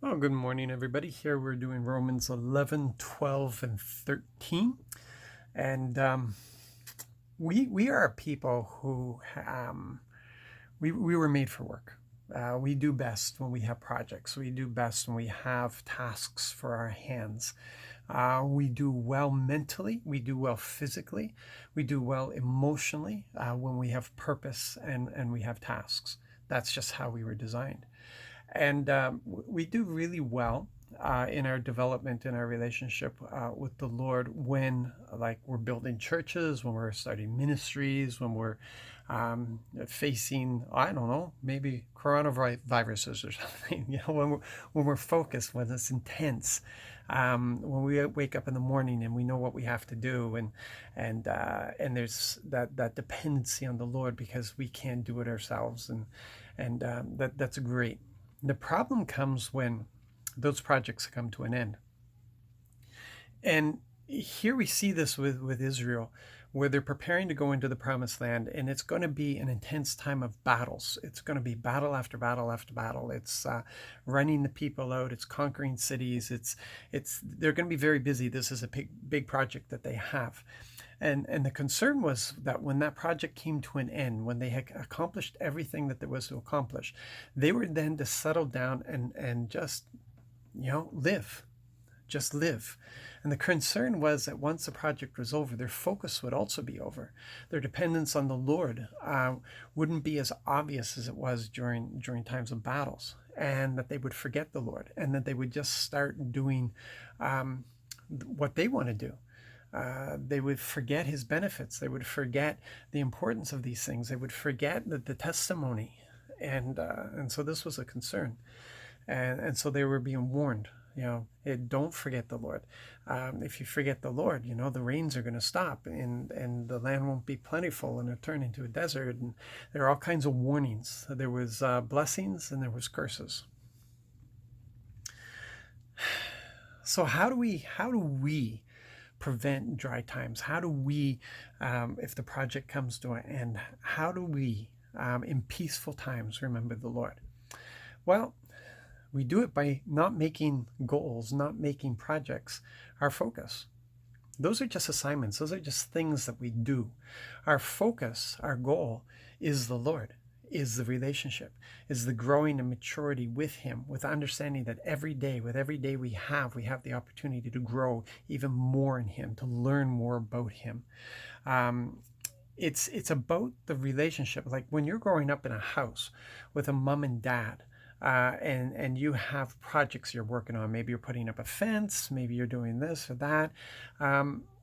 Oh, good morning, everybody. Here we're doing Romans 11, 12, and 13. And we are a people who we were made for work. We do best when we have projects. We do best when we have tasks for our hands. We do well mentally. We do well physically. We do well emotionally when we have purpose and we have tasks. That's just how we were designed. And we do really well in our development, in our relationship with the Lord when, like, we're building churches, when we're starting ministries, when we're facing, I don't know, maybe coronaviruses or something. When we're focused, when it's intense, when we wake up in the morning and we know what we have to do, and there's that dependency on the Lord because we can't do it ourselves, and that's great. The problem comes when those projects come to an end. And here we see this with Israel, where they're preparing to go into the promised land, and it's going to be an intense time of battles. It's going to be battle after battle after battle. It's running the people out. It's conquering cities. It's they're going to be very busy. This is a big project that they have. And the concern was that when that project came to an end, when they had accomplished everything that there was to accomplish, they were then to settle down and just, live. Just live. And the concern was that once the project was over, their focus would also be over. Their dependence on the Lord wouldn't be as obvious as it was during times of battles, and that they would forget the Lord, and that they would just start doing what they want to do. They would forget his benefits. They would forget the importance of these things. They would forget the testimony, and so this was a concern, and so they were being warned. Don't forget the Lord. If you forget the Lord, the rains are going to stop, and the land won't be plentiful, and it'll turn into a desert. And there are all kinds of warnings. There was blessings and there was curses. So how do we prevent dry times? How do we, if the project comes to an end, how do we, in peaceful times, remember the Lord? Well, we do it by not making goals, not making projects our focus. Those are just assignments. Those are just things that we do. Our focus, our goal, is the Lord, is the relationship, is the growing and maturity with him, with understanding that with every day we have the opportunity to grow even more in him, to learn more about him. It's about the relationship. Like when you're growing up in a house with a mom and dad, and you have projects you're working on. Maybe you're putting up a fence, maybe you're doing this or that.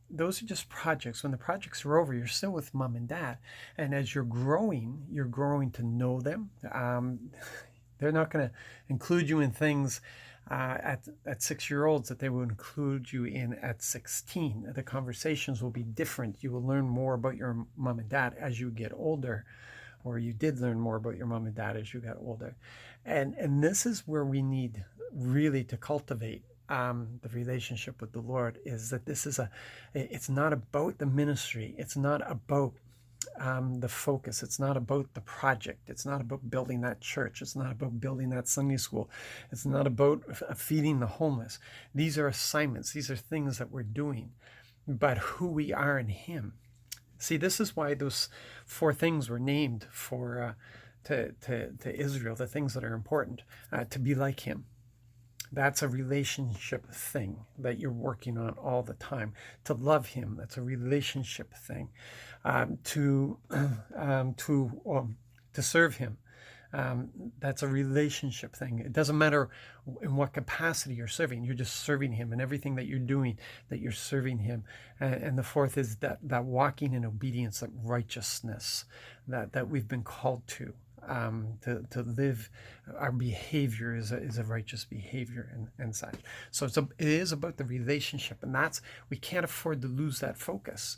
Those are just projects. When the projects are over, you're still with mom and dad. And as you're growing to know them. They're not going to include you in things at 6-year-olds that they will include you in at 16. The conversations will be different. You will learn more about your mom and dad as you get older, or you did learn more about your mom and dad as you got older. And this is where we need really to cultivate the relationship with the Lord, is that it's not about the ministry. It's not about the focus. It's not about the project. It's not about building that church. It's not about building that Sunday school. It's not about feeding the homeless. These are assignments. These are things that we're doing, but who we are in him. See, this is why those 4 things were named to Israel, the things that are important, to be like him. That's a relationship thing that you're working on all the time. To love him, that's a relationship thing. To serve him, that's a relationship thing. It doesn't matter in what capacity you're serving. You're just serving him, and everything that you're doing, that you're serving him. And the 4th is that walking in obedience, that righteousness that we've been called to live. Our behavior is a righteous behavior and such. So it is about the relationship, and we can't afford to lose that focus.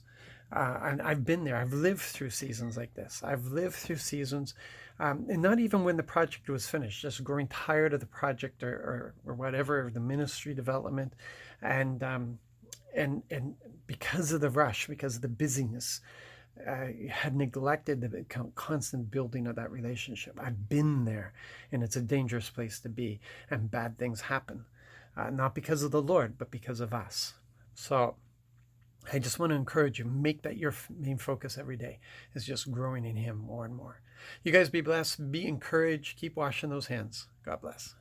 And I've been there. I've lived through seasons like this. I've lived through seasons, and not even when the project was finished, just growing tired of the project or whatever, the ministry development, and because of the rush, because of the busyness, had neglected the constant building of that relationship. I've been there, and it's a dangerous place to be, and bad things happen, not because of the Lord, but because of us. So I just want to encourage you, make that your main focus every day, is just growing in Him more and more. You guys be blessed, be encouraged, keep washing those hands. God bless.